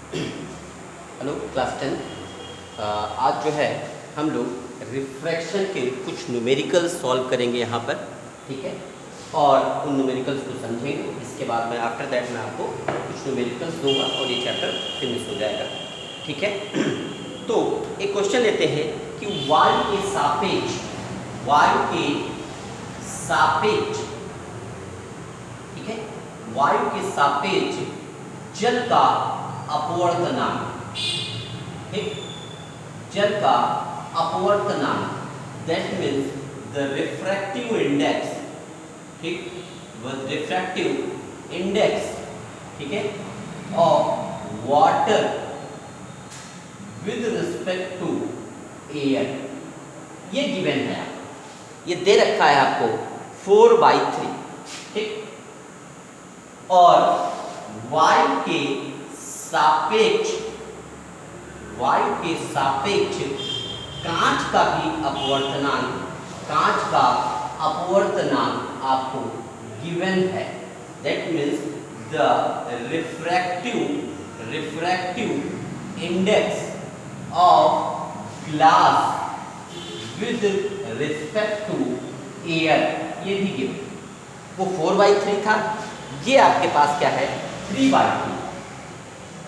Hello class 10। आज जो है हम लोग रिफ्रैक्शन के कुछ न्यूमेरिकल सॉल्व करेंगे यहाँ पर, ठीक है। और उन न्यूमेरिकल्स को समझेंगे। इसके बाद मैं आफ्टर दैट मैं आपको कुछ न्यूमेरिकल्स दूंगा और ये चैप्टर फिनिश हो जाएगा, ठीक है। तो एक क्वेश्चन लेते हैं कि वायु के सापेक्ष, ठीक है, वायु के सापेक्ष जल का अपवर्तनांक, ठीक, जल का अपवर्तनांक, that means the refractive index, ठीक, रिफ्रैक्टिव इंडेक्स, ठीक है, of water with respect to air, ये गिवन है, ये दे रखा है आपको 4/3, ठीक। और वायु के सापेक्ष कांच का भी अपवर्तनांक आपको गिवन है। That means the refractive index of glass with respect to air, ये भी गिवन। वो 4/3 था, ये आपके पास क्या है 3/3,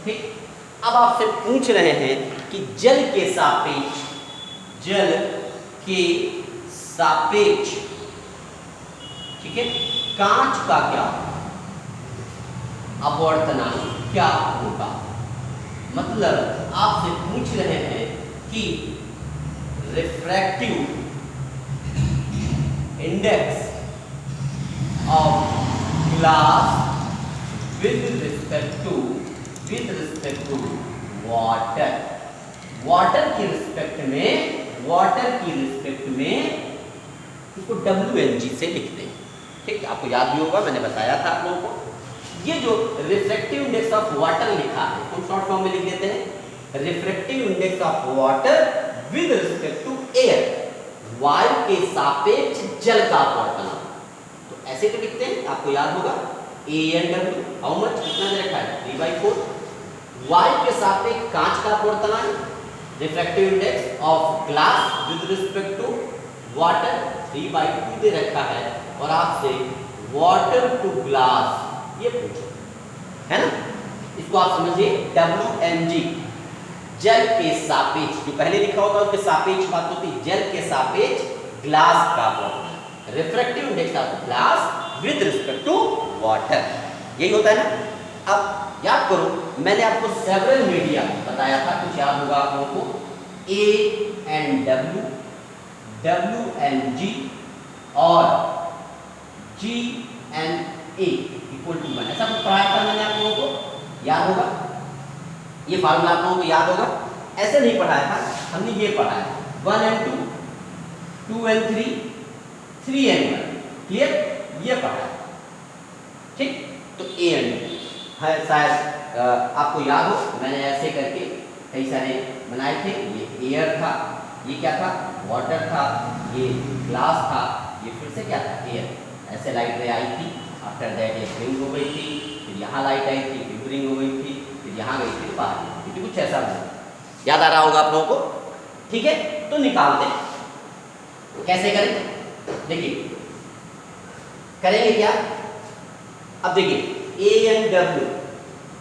ठीक। अब आपसे पूछ रहे हैं कि जल के सापेक्ष, ठीक है, कांच का क्या अपवर्तनांक क्या होगा। मतलब आपसे पूछ रहे हैं कि refractive index of glass with respect to water की रिस्पेक्ट में इसको WNG से लिखते हैं, ठीक। आपको याद भी होगा, मैंने बताया था आप लोगों को। ये जो रिफ्रैक्टिव इंडेक्स ऑफ वाटर लिखा है, हम शॉर्ट फॉर्म में लिख देते हैं refractive index of water with respect to air, वायु के सापेक्ष जल का अपवर्तनांक। तो ऐसे तो लिखते हैं, आपको याद होगा ANW, हाउ मच, कितना दे रखा है 3/4। वायु के सापेक्ष कांच का अपवर्तनांक, refractive index of glass with respect to water 3/2 दे रखा है। और आपसे वाटर टू ग्लास ये पूछो, है ना। इसको आप समझिए WNG, जल के सापेक्ष, जो पहले लिखा होता है उसके सापेक्ष बात होती है, जल के सापेक्ष ग्लास का अपवर्तनांक, refractive index of glass with respect to water, यही होता है ना। अब याद करो, मैंने आपको सेवरल मीडिया बताया था, कुछ याद होगा आप लोगों को, ANW, WNG और GNA इक्वल टू 1, ऐसा कुछ पढ़ाया था मैंने आप लोगों को, याद होगा। ये फार्मूला आप लोगों को याद होगा, ऐसे नहीं पढ़ाया था, हमने ये पढ़ाया 1n2, 2n3, 3n1, क्लियर, ये पढ़ा, ठीक। तो ANW है, शायद आपको याद हो, मैंने ऐसे करके कई सारे बनाए थे। ये एयर था, ये क्या था वाटर था, ये ग्लास था, ये फिर से क्या था एयर। ऐसे लाइट रे आई थी, आफ्टर दैट ये ब्रिंग हो गई थी, फिर यहाँ लाइट आई थी, फिर ब्रिंग हो गई थी, फिर यहाँ गई थी, बाहर गई थी, कुछ ऐसा याद आ रहा होगा आप लोगों को, ठीक है। तो निकालते हैं, कैसे करें, देखिए करेंगे क्या। अब देखिए ANW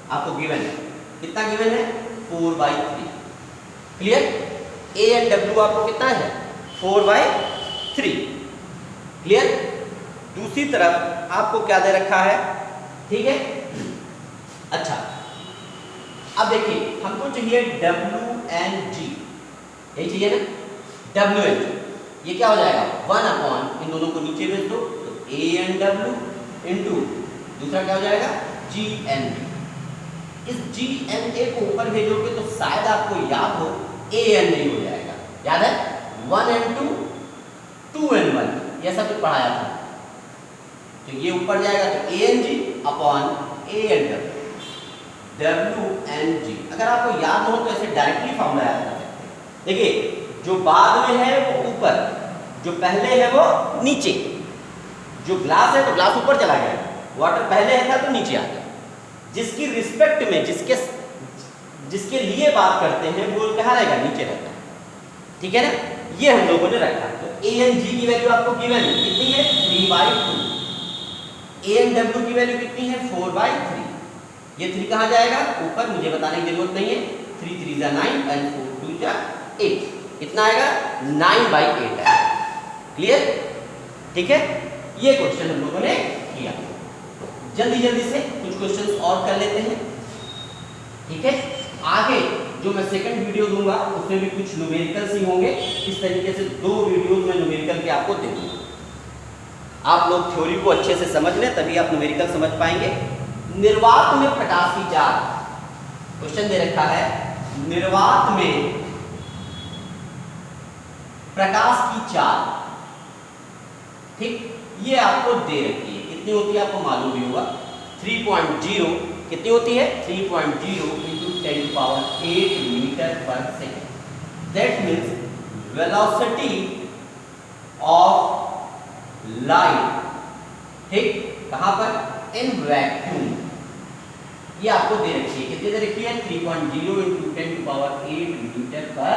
आपको गिवन है, कितना गिवन है 4/3, क्लियर। ANW आपको कितना है 4/3, क्लियर। दूसरी तरफ आपको क्या दे रखा है, ठीक है। अच्छा, अब देखिए हमको चाहिए WNG, यही चाहिए ना WNG, ये क्या हो जाएगा 1/, इन दोनों को नीचे भेज दो, तो ANW इंटू दूसरा क्या हो जाएगा GNA। इस GNA को ऊपर भेजोगे तो शायद आपको याद हो ANA हो जाएगा, याद है 1n2, 2n1, ऐसा कुछ पढ़ाया था। तो ये ऊपर जाएगा तो ANG अपॉन ANW, WNG। अगर आपको याद हो तो ऐसे डायरेक्टली फॉर्मूला याद कर सकते हैं। देखिए जो बाद में है वो ऊपर, जो पहले है वो नीचे। जो ग्लास है तो ग्लास ऊपर चला गया, वाटर पहले था तो नीचे आ गया। जिसकी रिस्पेक्ट में, जिसके जिसके लिए बात करते हैं वो कहाँ रहेगा, नीचे रहता है, ठीक है ना। ये हम लोगों ने रखा। तो ए एन जी की वैल्यू आपको गिवन है, कितनी है 3/2। ए एन डब्ल्यू की वैल्यू कितनी है 4/3। ये 3 कहाँ जाएगा ऊपर, मुझे बताने की जरूरत नहीं है। 3 3 जा 9 एंड 4 2 जा 8, कितना आएगा 9/8 है। क्लियर, ठीक है। ये क्वेश्चन हम लोगों ने किया। जल्दी जल्दी से कुछ क्वेश्चंस और कर लेते हैं, ठीक है। आगे जो मैं सेकंड वीडियो दूंगा उसमें भी कुछ न्यूमेरिकल्स ही होंगे। इस तरीके से 2 वीडियोस में न्यूमेरिकल के आपको दे दूंगा। आप लोग थ्योरी को अच्छे से समझ लें तभी आप न्यूमेरिकल समझ पाएंगे। निर्वात में प्रकाश की चाल, क्वेश्चन दे रखा है निर्वात में प्रकाश की चाल, ठीक, ये आपको दे रखी है। कितनी होती है आपको मालूम भी होगा, 3.0 कितनी होती है 3.0 into 10⁸ मीटर पर second. That means velocity of light, ठीक, कहां पर इन वैक्यूम, ये आपको दे रखी है। कितनी दे रखी है 3.0 into 10⁸ मीटर पर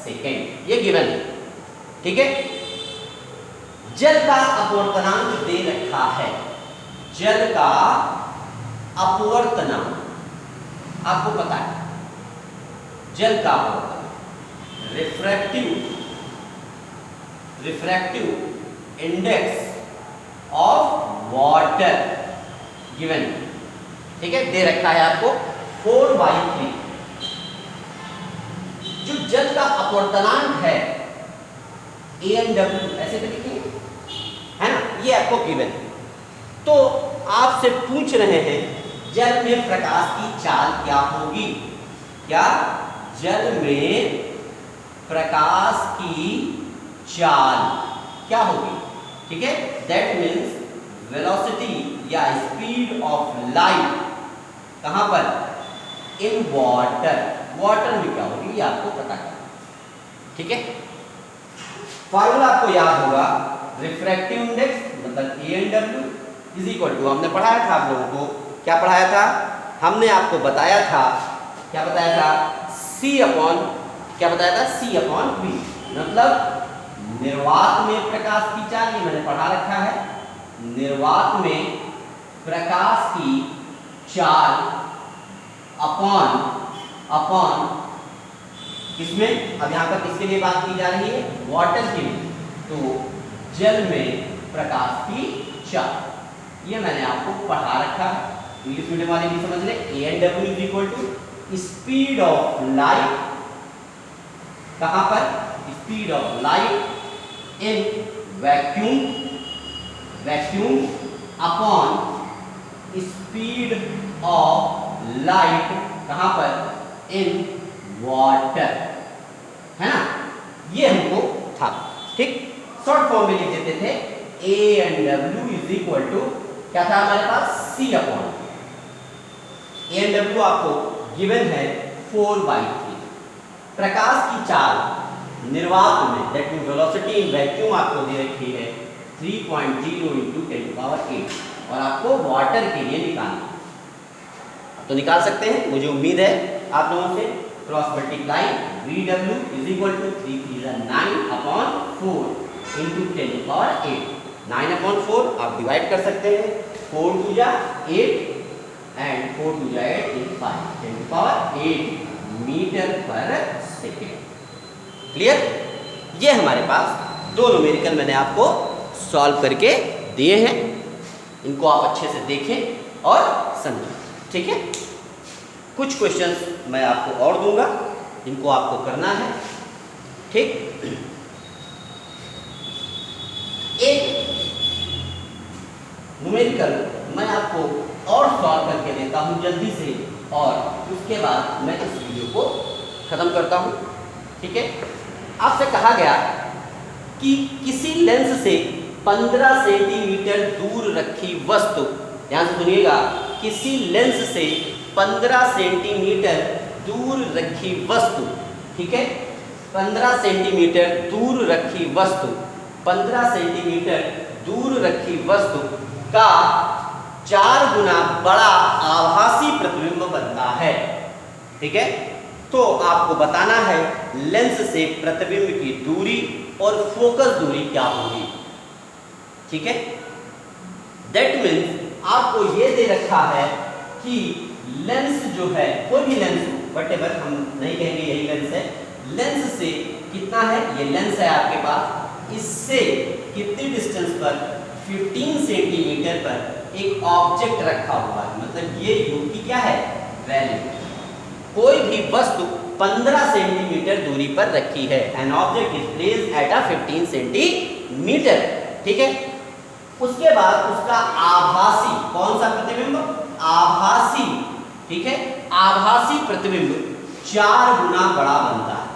सेकेंड, ये गिवन है, ठीक है। जल का अपवर्तनांक दे रखा है, जल का अपवर्तनांक आपको पता है, जल का अपवर्तनांक refractive index of water given, ठीक है, दे रखा है आपको 4/3। जो जल का अपवर्तनांक है ANW ऐसे तो लिखेंगे, है ना, ये आपको गिवन है। तो आपसे पूछ रहे हैं जल में प्रकाश की चाल क्या होगी, क्या जल में प्रकाश की चाल क्या होगी, ठीक है। दैट मीन्स वेलोसिटी या स्पीड ऑफ लाइट कहां पर इन वाटर, वाटर में क्या होगी ये आपको पता है, ठीक है। फार्मूला आपको याद होगा, रिफ्रैक्टिव इंडेक्स मतलब ANW इज इक्वल टू, हमने पढ़ाया था आप लोगों को, क्या पढ़ाया था हमने आपको बताया था, क्या बताया था क्या बताया था C/V, मतलब निर्वात में प्रकाश की चाल, ये मैंने पढ़ा रखा है। निर्वात में प्रकाश की चाल अपॉन किसमें, अब यहाँ पर किसके लिए बात की जा रही है, वाटर के लिए, तो जल में प्रकाश की चाल, ये मैंने आपको पढ़ा रखा है। इंग्लिश मीडियम वाले भी समझ ले। ANW is equal to speed of light, कहां पर speed of light in vacuum upon speed of light कहां पर इन वाटर, है ना, ये हमको था, ठीक। शॉर्ट फॉर्म में लिख देते थे ANW इज इक्वल टू, क्या था हमारे पास C/, ANW आपको गिवन है 4/3। प्रकाश की चाल निर्वात में, that mean velocity in vacuum आपको दे रखी है 3.0 into 10⁸, और आपको वाटर के लिए निकालना, तो निकाल सकते हैं, मुझे उम्मीद है आप लोगों से। Cross multiply VW is equal to 3 3 जा 9/4 into 10⁸। 9/4 आप डिवाइड कर सकते हैं, 4 2 जा 8 एंड 4 2 जा 8 in 5 10⁸ मीटर पर सेकेंड। क्लियर, ये हमारे पास 2 न्यूमेरिकल मैंने आपको सॉल्व करके दिए हैं, इनको आप अच्छे से देखें और समझें, ठीक है। कुछ क्वेश्चंस मैं आपको और दूंगा, इनको आपको करना है, ठीक। एक न्यूमेरिकल मैं आपको और सॉल्व करके देता हूं जल्दी से, और उसके बाद मैं इस वीडियो को खत्म करता हूं, ठीक है। आपसे कहा गया कि किसी लेंस से 15 सेंटीमीटर दूर रखी वस्तु, ध्यान से सुनिएगा, किसी लेंस से 15 सेंटीमीटर दूर रखी वस्तु, ठीक है, 15 सेंटीमीटर दूर रखी वस्तु, 15 सेंटीमीटर दूर रखी वस्तु का 4 गुना बड़ा आभासी प्रतिबिंब बनता है, ठीक है। तो आपको बताना है लेंस से प्रतिबिंब की दूरी और फोकस दूरी क्या होगी। ठीक है, दैट मीन्स आपको ये दे रखा है कि लेंस जो है, कोई भी लेंस वटेवर, हम नहीं कहेंगे यही लेंस है, लेंस से कितना है, ये लेंस है आपके पास, इससे कितनी डिस्टेंस पर 15 सेंटीमीटर पर एक ऑब्जेक्ट रखा हुआ है, मतलब ये u की क्या है वैल्यू। कोई भी वस्तु 15 सेंटीमीटर दूरी पर रखी है, an object is placed at a 15 centimetre. ठीक है, उसके बाद उसका आभासी, कौन सा प्रतिबिंब, आभासी, ठीक है, आभासी प्रतिबिंब 4 गुना बड़ा बनता है,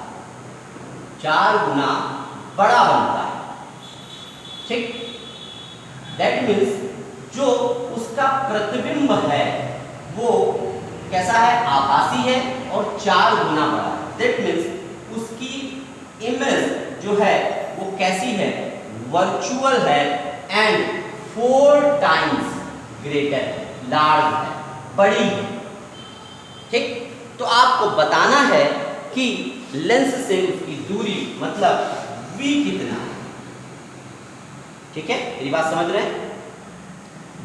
4 गुना बड़ा बनता है। ठीक, दैट मीन्स जो उसका प्रतिबिंब है वो कैसा है, आभासी है और 4 गुना बड़ा है। दैट मीन्स उसकी इमेज जो है वो कैसी है, वर्चुअल है एंड 4 टाइम्स ग्रेटर, लार्ज है, बड़ी है। ठीक, तो आपको बताना है कि लेंस से उसकी दूरी मतलब v कितना है। ठीक है, मेरी बात समझ रहे हैं,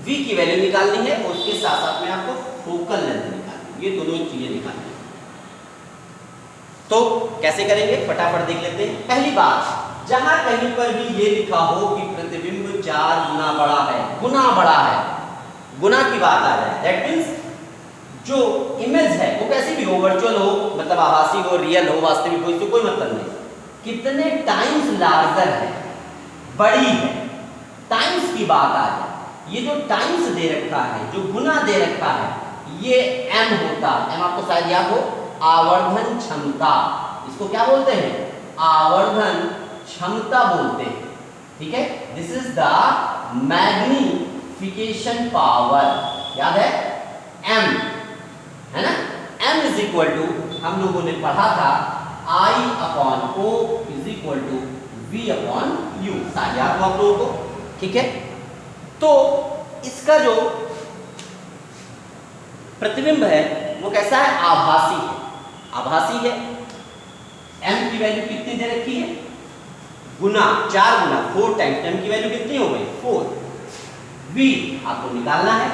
v की वैल्यू निकालनी है और उसके साथ साथ में आपको फोकल लेंथ निकालनी है, ये दोनों चीजें निकालनी है। तो कैसे करेंगे फटाफट देख लेते हैं। पहली बात, जहां कहीं पर भी ये लिखा हो कि प्रतिबिंब 4 गुना बड़ा है, गुना बड़ा है, गुना की बात आ जाए, दैट मीन्स जो इमेज है वो कैसी भी हो, वर्चुअल हो, मतलब आभासी हो, रियल हो, वास्तविक हो, इससे कोई मतलब नहीं, कितने टाइम्स लार्जर है, बड़ी है, टाइम्स की बात आ जाए, ये जो टाइम्स दे रखा है, जो गुना दे रखा है, ये m होता है। m आपको शायद याद हो, आवर्धन क्षमता, इसको क्या बोलते हैं, आवर्धन क्षमता बोलते हैं। ठीक है, this is the magnification power, याद है m, है ना, m इज इक्वल टू, हम लोगों ने पढ़ा था I upon O is equal to V upon U, शायद याद हो आप लोगों को। ठीक है, तो इसका जो प्रतिबिंब है वो कैसा है, आभासी है, आभासी है। m की वैल्यू कितनी दे रखी है, गुना, 4 गुना, 4 टाइम्स, m की वैल्यू कितनी हो गई 4। v आपको निकालना है,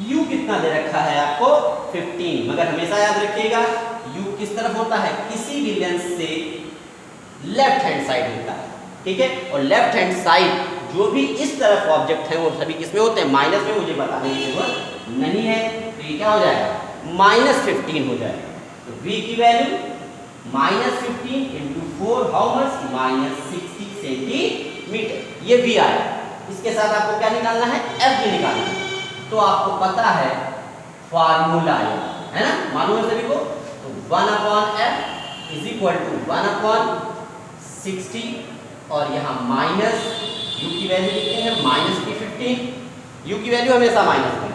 u कितना दे रखा है आपको 15, मगर हमेशा याद रखिएगा u किस तरफ होता है, किसी भी लेंस से लेफ्ट हैंड साइड होता है। ठीक है, और लेफ्ट हैंड साइड जो भी इस तरफ ऑब्जेक्ट है वो सभी किसमें होते हैं, माइनस में, मुझे बताने की जरूरत नहीं है। तो ये क्या हो जाएगा, -15 हो जाएगा। तो v की value -15 into 4, how much, -60 centimetre, ये v आया। इसके साथ आपको क्या निकालना है, f भी निकालना है। तो आपको पता है फार्मूला है ना, मालूम है सभी को। तो 1 upon f is equal to 1 upon 60 और यहाँ माइनस u की वैल्यू कितनी है, -15, u की वैल्यू हमेशा माइनस में,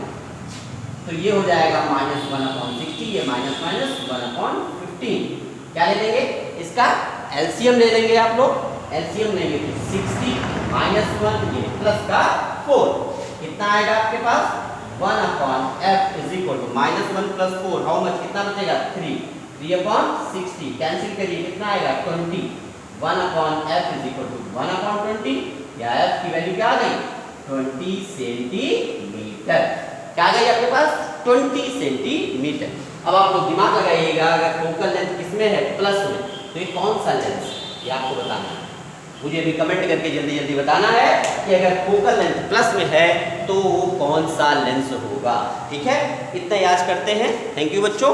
तो ये हो जाएगा -1 अपॉन 60, ये माइनस 1 अपॉन 15। क्या ले लेंगे, इसका एलसीएम ले लेंगे आप लोग, एलसीएम लेंगे तो 60 -1 ये प्लस का 4, कितना आएगा आपके पास 1 upon f is equal to -1 plus 4, how much, कितना बचेगा 3 अपॉन 60, कैंसिल करिए, कितना आएगा 20, 1 upon f is equal to 1 upon 20, या f की वैल्यू क्या आ गई 20 सेंटीमीटर, क्या आ गई आपके पास 20 सेंटीमीटर। अब आप लोग दिमाग लगाइएगा, अगर फोकल लेंथ किसमें है, प्लस में, तो ये कौन सा लेंस, ये आपको बताना है, मुझे भी कमेंट करके जल्दी जल्दी बताना है कि अगर फोकल लेंथ प्लस में है तो वो कौन सा लेंस होगा। ठीक है, इतना याद करते हैं। थैंक यू बच्चों।